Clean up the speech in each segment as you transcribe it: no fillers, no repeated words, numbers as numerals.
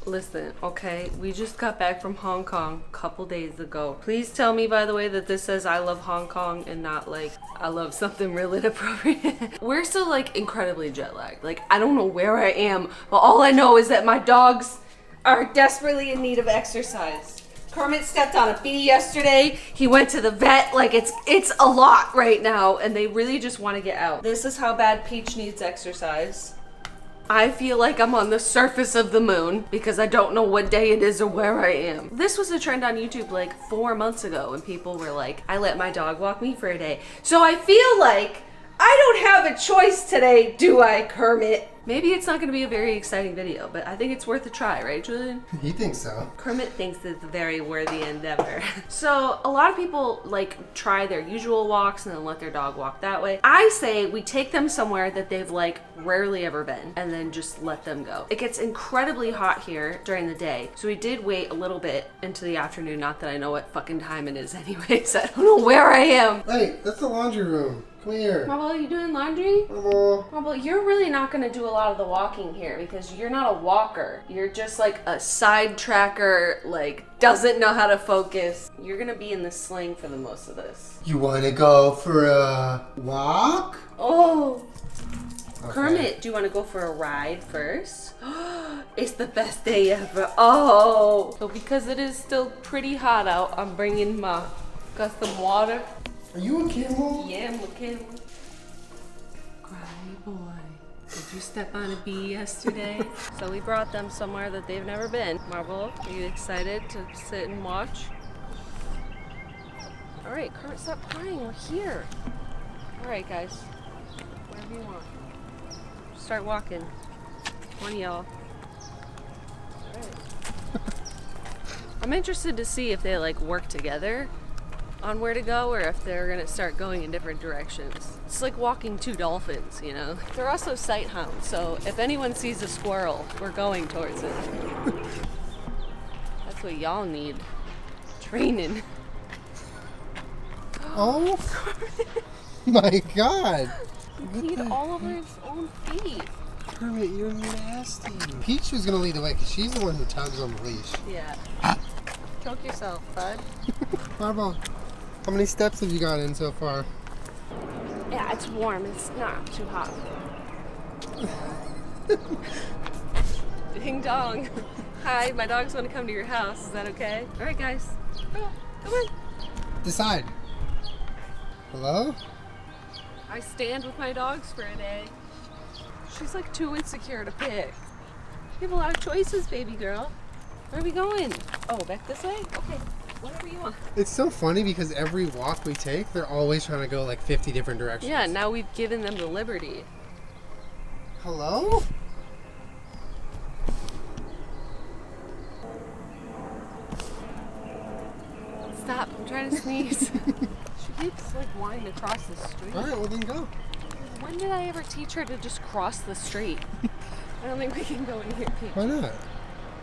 Listen, okay, we just got back from Hong Kong a couple days ago. Please tell me, by the way, that this says I love Hong Kong and not like I love something real inappropriate. We're still like incredibly jet lagged. Like, I don't know where I am, but all I know is that my dogs are desperately in need of exercise. Kermit stepped on a bee yesterday. He went to the vet. Like, it's a lot right now, and they really just want to get out. This is how bad Peach needs exercise. I feel like I'm on the surface of the moon because I don't know what day it is or where I am. This was a trend on YouTube like 4 months ago, and people were like, I let my dog walk me for a day. So I feel like I don't have a choice today, do I, Kermit? Maybe it's not going to be a very exciting video, but I think it's worth a try, right, Julian? He thinks so. Kermit thinks it's a very worthy endeavor. So a lot of people like try their usual walks and then let their dog walk that way. I say we take them somewhere that they've like rarely ever been and then just let them go. It gets incredibly hot here during the day, so we did wait a little bit into the afternoon. Not that I know what fucking time it is anyways. I don't know where I am. Hey, that's the laundry room. Come here. Marble, are you doing laundry? Marble, you're really not gonna do a lot of the walking here because you're not a walker. You're just like a side tracker, like doesn't know how to focus. You're gonna be in the sling for the most of this. You want to go for a walk? Oh. Okay. Kermit, do you want to go for a ride first? It's the best day ever. Oh. So because it is still pretty hot out, I'm bringing got some water. Are you a camel? Yeah, I'm a camel. Cry boy. Did you step on a bee yesterday? So we brought them somewhere that they've never been. Marble, are you excited to sit and watch? All right, Kermit, stop crying. We're here. All right, guys. Wherever you want. Start walking. One of y'all. All right. I'm interested to see if they like work together on where to go or if they're gonna start going in different directions. It's like walking two dolphins, you know? They're also sight hounds, so if anyone sees a squirrel, we're going towards it. That's what y'all need. Training. Oh my god. He peed all over his own feet. Kermit, you're nasty. Peach was gonna lead the way because she's the one who tugs on the leash. Yeah. Choke yourself, bud. Marble, how many steps have you got in so far? Yeah, it's warm. It's not too hot. Ding dong. Hi, my dogs want to come to your house. Is that okay? All right, guys. Come on. Decide. Hello? I stand with my dogs for a day. She's like too insecure to pick. You have a lot of choices, baby girl. Where are we going? Oh, back this way? Okay. Whatever you want. It's so funny because every walk we take, they're always trying to go like 50 different directions. Yeah, now we've given them the liberty. Hello? Stop, I'm trying to sneeze. She keeps like wanting to cross the street. Alright, well then go. When did I ever teach her to just cross the street? I don't think we can go in here, Peach. Why not?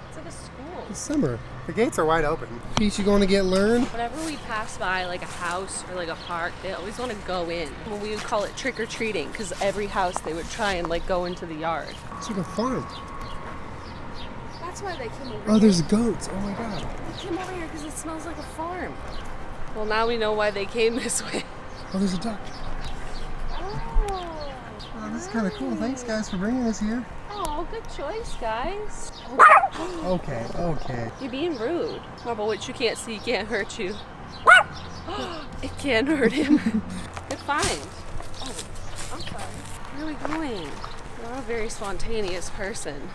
It's like a school. It's summer. The gates are wide open. Peach, you going to get learned? Whenever we pass by like a house or like a park, they always want to go in. Well, we would call it trick-or-treating because every house they would try and like go into the yard. It's like a farm. That's why they came over Oh, here. there's goats. Oh my god. They came over here because it smells like a farm. Well, now we know why they came this way. Oh, there's a duck. Oh, Oh, this is kind of cool. Thanks, guys, for bringing us here. oh, good choice, guys. Okay, okay. You're being rude. Marble, what you can't see can't hurt you. It can hurt him. Good find. Oh, I'm sorry. Where are we going? You're not a very spontaneous person.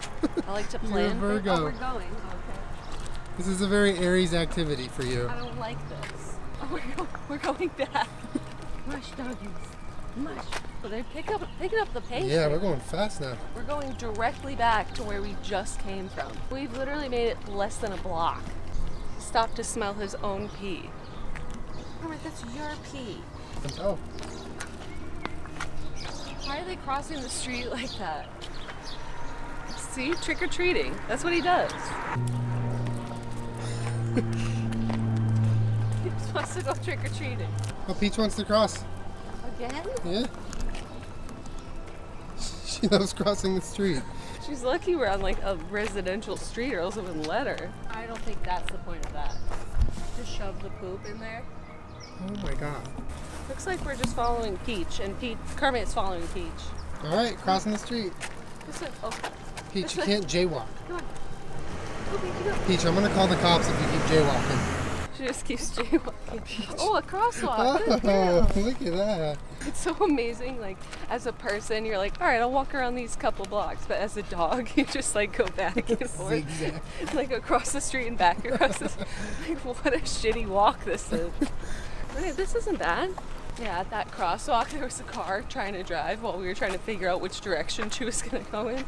I like to plan. You're a Virgo. Oh, we're going. Okay. This is a very Aries activity for you. I don't like this. Oh, we're going back. Mush doggies. Mush. So they're picking up the pace. Yeah, here. we're going fast now. We're going directly back to where we just came from. We've literally made it less than a block. Stop to smell his own pee. Alright, that's your pee. Oh, Why are they crossing the street like that? See? Trick-or-treating. That's what he does. He just wants to go trick-or-treating. oh, Peach wants to cross. Again? Yeah. She loves crossing the street. She's lucky we're on like a residential street or else I wouldn't let her. I don't think that's the point of that. Just shove the poop in there. Oh my god. Looks like we're just following Peach, and Kermit's following Peach. All right, crossing the street. Listen, oh, Peach, you can't jaywalk. come on. Go, Peach, go. Peach, I'm gonna call the cops if you keep jaywalking. She just keeps jaywalking. Oh, a crosswalk. Good Oh, girl. look at that. It's so amazing. Like, as a person, you're like, all right, I'll walk around these couple blocks. But as a dog, you just like go back and forth, Zigzag. like across the street and back across the. Like, what a shitty walk this is. Okay, this isn't bad. Yeah, at that crosswalk, there was a car trying to drive while we were trying to figure out which direction she was gonna go in.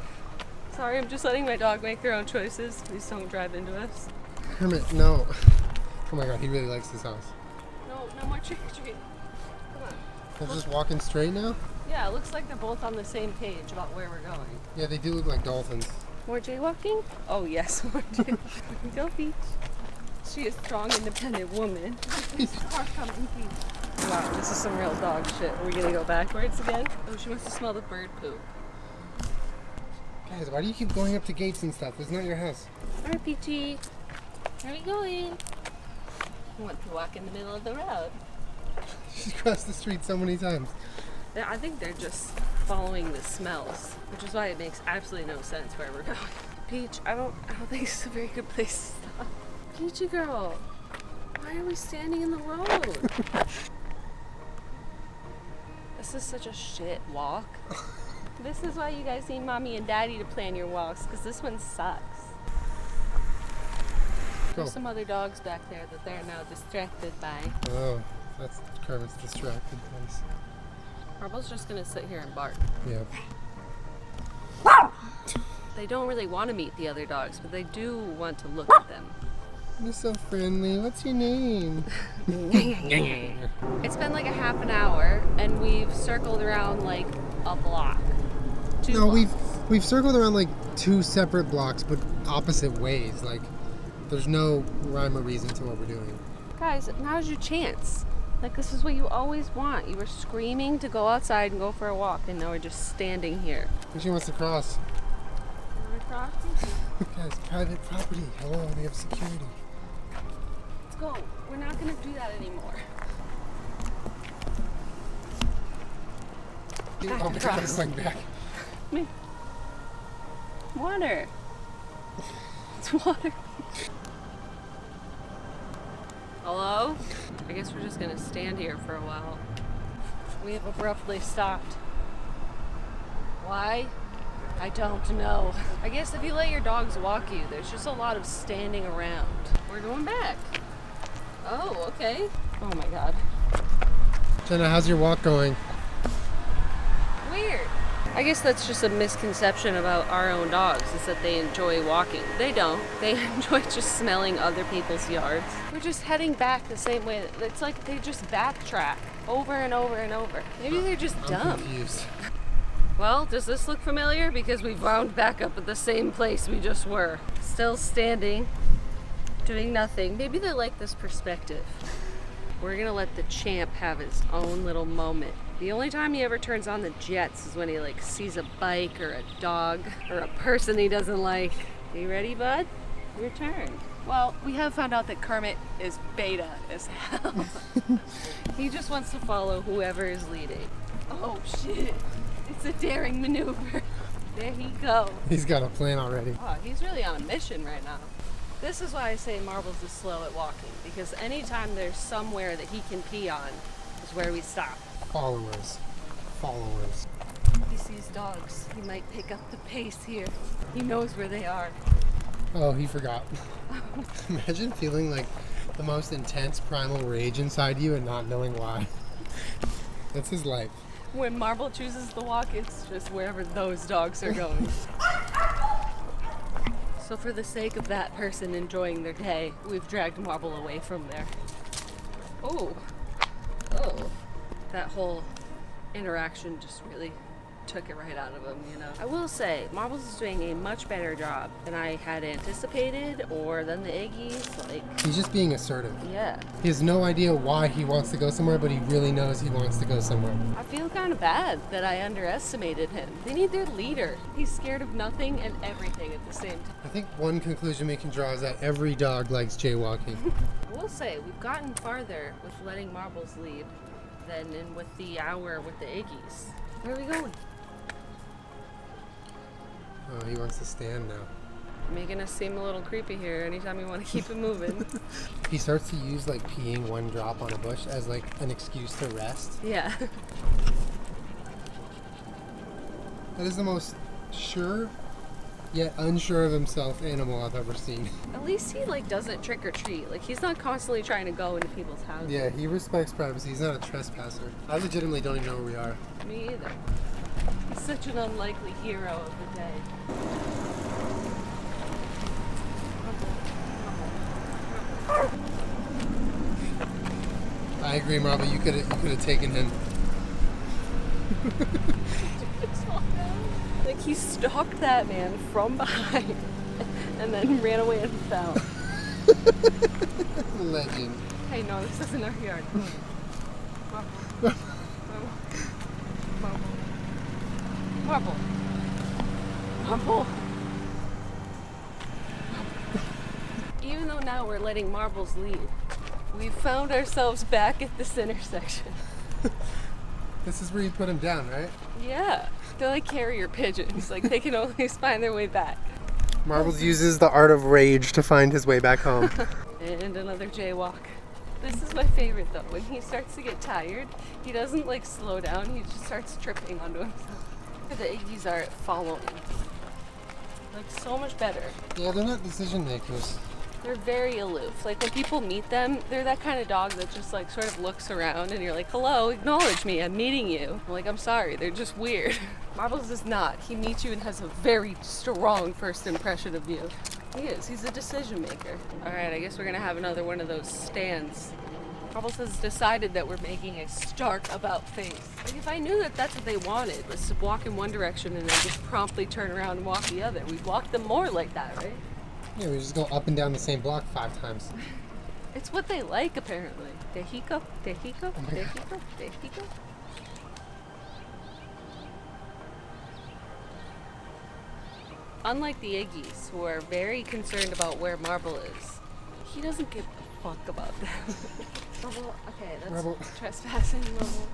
Sorry, I'm just letting my dog make their own choices. Please don't drive into us. Kermit, no. Oh my god, he really likes this house. No more trick or treat. Come on. They're just walking straight now? Yeah, it looks like they're both on the same page about where we're going. Yeah, they do look like dolphins. More jaywalking? Oh yes, more jaywalking. Go Peach. She is a strong, independent woman. Car coming, Peach. Wow, this is some real dog shit. Are we gonna go backwards again? Oh, she wants to smell the bird poop. Guys, why do you keep going up to gates and stuff? It's not your house. Alright, Peachy. Where are we going? I want to walk in the middle of the road. She's crossed the street so many times. I think they're just following the smells, which is why it makes absolutely no sense where we're going. Peach, I don't think this is a very good place to stop. Peachy girl, why are we standing in the road? This is such a shit walk. This is why you guys need mommy and daddy to plan your walks, because this one sucks. Go. There's some other dogs back there that they're now distracted by. Oh, that's Kermit's distracted place. Marble's just gonna sit here and bark. Yep. They don't really want to meet the other dogs, but they do want to look at them. You're so friendly. What's your name? It's been like a half an hour, and we've circled around like a block. No, blocks. we've circled around like 2 separate blocks, but opposite ways. Like, there's no rhyme or reason to what we're doing. Guys, now's your chance. Like, this is what you always want. You were screaming to go outside and go for a walk, and now we're just standing here. She wants to cross. You wanna cross? Guys, private property. Hello, they have security. Let's go. We're not gonna do that anymore. Oh my god, it's like back. Come here. Water. It's water. Hello? I guess we're just gonna stand here for a while. We have abruptly stopped. Why? I don't know. I guess if you let your dogs walk you, there's just a lot of standing around. We're going back. Oh, okay. Oh my god. Jenna, how's your walk going? Weird. I guess that's just a misconception about our own dogs, is that they enjoy walking. They don't. They enjoy just smelling other people's yards. We're just heading back the same way. It's like they just backtrack over and over and over. Maybe they're just I'm dumb. confused. Well, does this look familiar? Because we've wound back up at the same place we just were. Still standing, doing nothing. Maybe they like this perspective. We're gonna let the champ have his own little moment. The only time he ever turns on the jets is when he like sees a bike or a dog or a person he doesn't like. You ready, bud? Your turn. Well, we have found out that Kermit is beta as hell. He just wants to follow whoever is leading. Oh shit. It's a daring maneuver. There he goes. He's got a plan already. Wow, he's really on a mission right now. This is why I say Marbles is slow at walking, because anytime there's somewhere that he can pee on is where we stop. Followers. Followers. He sees dogs. He might pick up the pace here. He knows where they are. Oh, he forgot. Imagine feeling like the most intense primal rage inside you and not knowing why. That's his life. When Marble chooses the walk, it's just wherever those dogs are going. So for the sake of that person enjoying their day, we've dragged Marble away from there. Oh. That whole interaction just really took it right out of him, you know. I will say, Marbles is doing a much better job than I had anticipated or than the Iggies. Like, He's just being assertive. yeah. He has no idea why he wants to go somewhere, but he really knows he wants to go somewhere. I feel kind of bad that I underestimated him. They need their leader. He's scared of nothing and everything at the same time. I think one conclusion we can draw is that every dog likes jaywalking. I will say, we've gotten farther with letting Marbles lead than with the hour with the Iggies. Where are we going? Oh, he wants to stand now. Making us seem a little creepy here anytime we want to keep it moving. He starts to use like peeing one drop on a bush as like an excuse to rest. Yeah. That is the most sure yet unsure of himself animal I've ever seen. At least he like doesn't trick or treat. Like he's not constantly trying to go into people's houses. Yeah, he respects privacy. He's not a trespasser. I legitimately don't even know where we are. Me either. He's such an unlikely hero of the day. I agree, Marvel. You could have taken him. Like he stalked that man from behind and then ran away and fell. Legend. Hey, no, this isn't our yard. Marble. Marble. Marble. Marble. Even though now we're letting Marbles lead, we've found ourselves back at this intersection. This is where you put him down, right? Yeah, they're like carrier pigeons. Like they can always find their way back. Marbles uses the art of rage to find his way back home. And another jaywalk. This is my favorite though. When he starts to get tired, he doesn't like slow down. He just starts tripping onto himself. The Iggies are following. Like so much better. Yeah, they're not decision makers. They're very aloof. Like when people meet them, they're that kind of dog that just like sort of looks around and you're like, hello, acknowledge me, I'm meeting you. I'm like, I'm sorry, they're just weird. Marbles is not. He meets you and has a very strong first impression of you. He is. He's a decision maker. All right, I guess we're gonna have another one of those stands. Marbles has decided that we're making a stark about face. Like if I knew that that's what they wanted, was to walk in one direction and then just promptly turn around and walk the other, we'd walk them more like that, right? Yeah, we just go up and down the same block 5 times. It's what they like, apparently. De hiccup, de hiccup, Oh my de God. hiccup, de hiccup. Unlike the Iggies, who are very concerned about where Marble is, he doesn't give a fuck about them. Marble, okay, that's Marble. trespassing, Marble.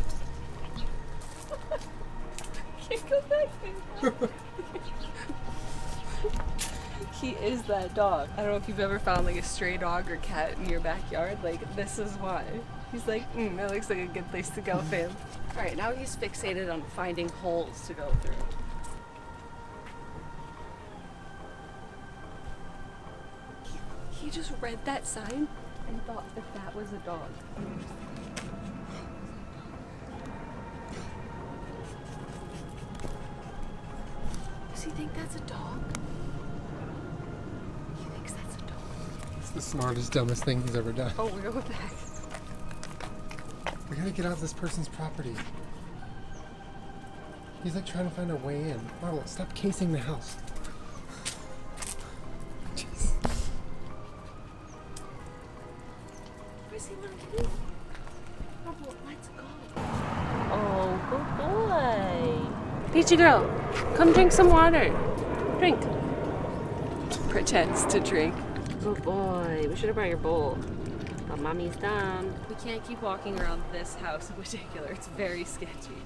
Can't go back there. He is that dog. I don't know if you've ever found like a stray dog or cat in your backyard. Like, this is why. He's like, that looks like a good place to go, fam. All right, now he's fixated on finding holes to go through. He just read that sign and thought that that was a dog. Does he think that's a dog? He thinks that's a dog. It's the smartest, dumbest thing he's ever done. Oh, we're going back. We gotta get off this person's property. He's like trying to find a way in. Marvel, stop casing the house. Jeez. Where's he want to get in? Oh, well, let's go. Oh, good boy. Peachy girl, come drink some water. Drink. Pretends to drink. Good boy. We should have brought your bowl. Oh, mommy's done. We can't keep walking around this house in particular. It's very sketchy.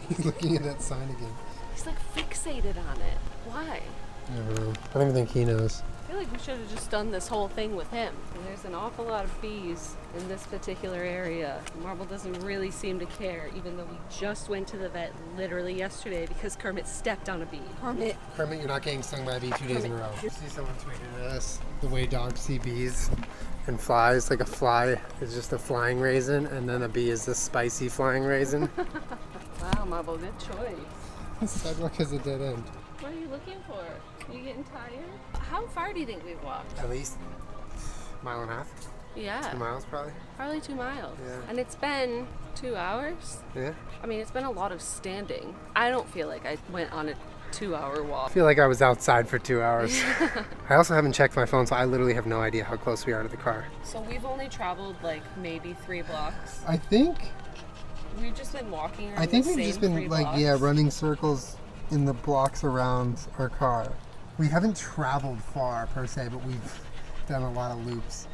He's looking at that sign again. He's like fixated on it. Why? I don't know. I don't even think he knows. I feel like we should have just done this whole thing with him. And there's an awful lot of bees in this particular area. Marble doesn't really seem to care, even though we just went to the vet literally yesterday because Kermit stepped on a bee. Kermit. Kermit, you're not getting stung by a bee 2 days in a row. You see someone tweeted at us the way dogs see bees and flies. Like a fly is just a flying raisin, and then a bee is a spicy flying raisin. Wow, Marble, good choice. The sidewalk has a dead end. What are you looking for? Are you getting tired? How far do you think we've walked? At least 1.5 miles. Yeah. 2 miles probably. Probably 2 miles. Yeah. And it's been 2 hours. Yeah. I mean, it's been a lot of standing. I don't feel like I went on a 2-hour walk. I feel like I was outside for 2 hours. I also haven't checked my phone, so I literally have no idea how close we are to the car. So we've only traveled like maybe 3 blocks. I think We've just been walking around I think the we've same just been 3 like blocks. running circles in the blocks around our car. We haven't traveled far per se, but we've done a lot of loops.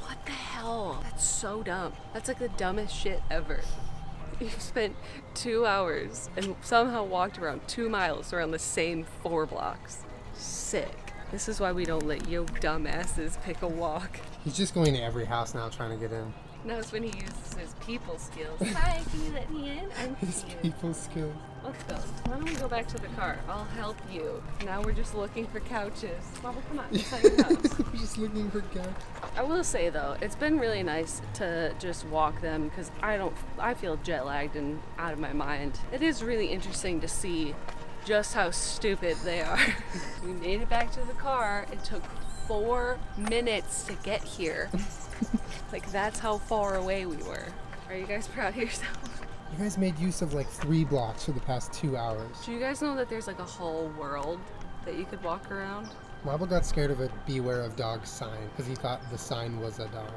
What the hell? That's so dumb. That's like the dumbest shit ever. You've spent 2 hours and somehow walked around 2 miles around the same 4 blocks. Sick. This is why we don't let you dumbasses pick a walk. He's just going to every house now trying to get in. Now it's when he uses his people skills. Hi, can you let me in? I'm His here. people skills. Let's go. Why don't we go back to the car? I'll help you. Now we're just looking for couches. Marble, come on. Inside your house. We're just looking for gas. I will say though, it's been really nice to just walk them because I feel jet lagged and out of my mind. It is really interesting to see just how stupid they are. We made it back to the car. It took 4 minutes to get here. Like that's how far away we were. Are you guys proud of yourself? You guys made use of like 3 blocks for the past 2 hours. Do you guys know that there's like a whole world that you could walk around? Marble got scared of a beware of dogs sign because he thought the sign was a dog.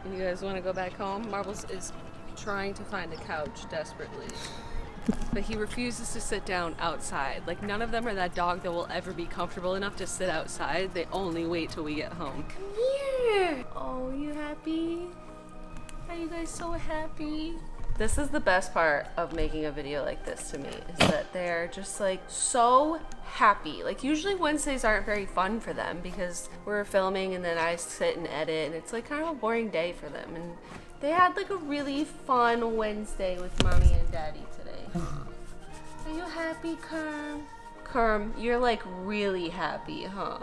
And you guys want to go back home? Marbles is trying to find a couch desperately. But he refuses to sit down outside. Like none of them are that dog that will ever be comfortable enough to sit outside. They only wait till we get home. Come here! Oh, you happy? Are you guys so happy? This is the best part of making a video like this to me, is that they're just like so happy. Like usually Wednesdays aren't very fun for them because we're filming and then I sit and edit and it's like kind of a boring day for them. And they had like a really fun Wednesday with mommy and daddy today. Are you happy, Kerm? Kerm, you're like really happy, huh?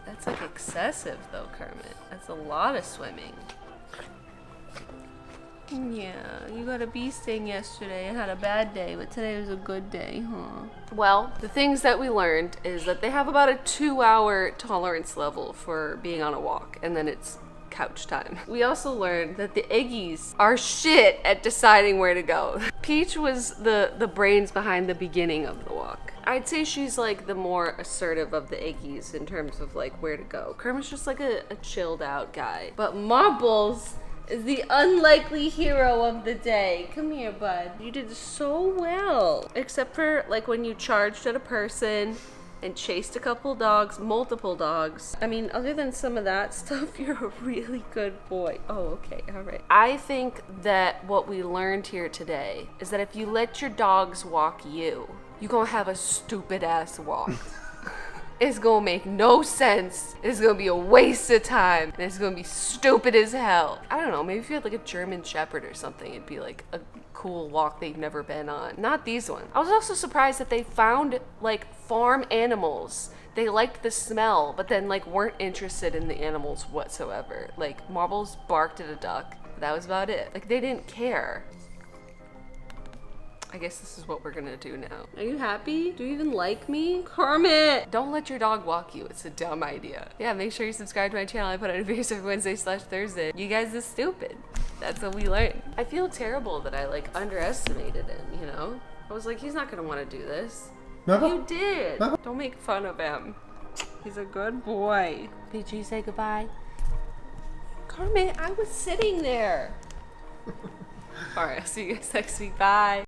That's like excessive though, Kermit. That's a lot of swimming. Yeah, you got a bee sting yesterday and had a bad day, but today was a good day, huh? Well, the things that we learned is that they have about a 2-hour tolerance level for being on a walk, and then it's couch time. We also learned that the Iggies are shit at deciding where to go. Peach was the brains behind the beginning of the walk. I'd say she's like the more assertive of the Iggies in terms of like where to go. Kermit's just like a chilled out guy. But Marbles is the unlikely hero of the day. Come here, bud. You did so well. Except for like when you charged at a person and chased a couple dogs, multiple dogs. I mean, other than some of that stuff, you're a really good boy. Oh, okay, all right. I think that what we learned here today is that if you let your dogs walk you're gonna have a stupid ass walk. It's gonna make no sense. It's gonna be a waste of time. And it's gonna be stupid as hell. I don't know, maybe if you had like a German Shepherd or something, it'd be like a cool walk they've never been on. Not these ones. I was also surprised that they found like farm animals. They liked the smell, but then like weren't interested in the animals whatsoever. Like Marbles barked at a duck, but that was about it. Like they didn't care. I guess this is what we're gonna do now. Are you happy? Do you even like me? Kermit! Don't let your dog walk you. It's a dumb idea. Yeah, make sure you subscribe to my channel. I put out videos every Wednesday/Thursday. You guys are stupid. That's what we learned. I feel terrible that I like underestimated him, you know? I was like, he's not gonna wanna do this. Marble? You did! Marble? Don't make fun of him. He's a good boy. Did you say goodbye? Kermit, I was sitting there. Alright, I'll see you guys next week. Bye.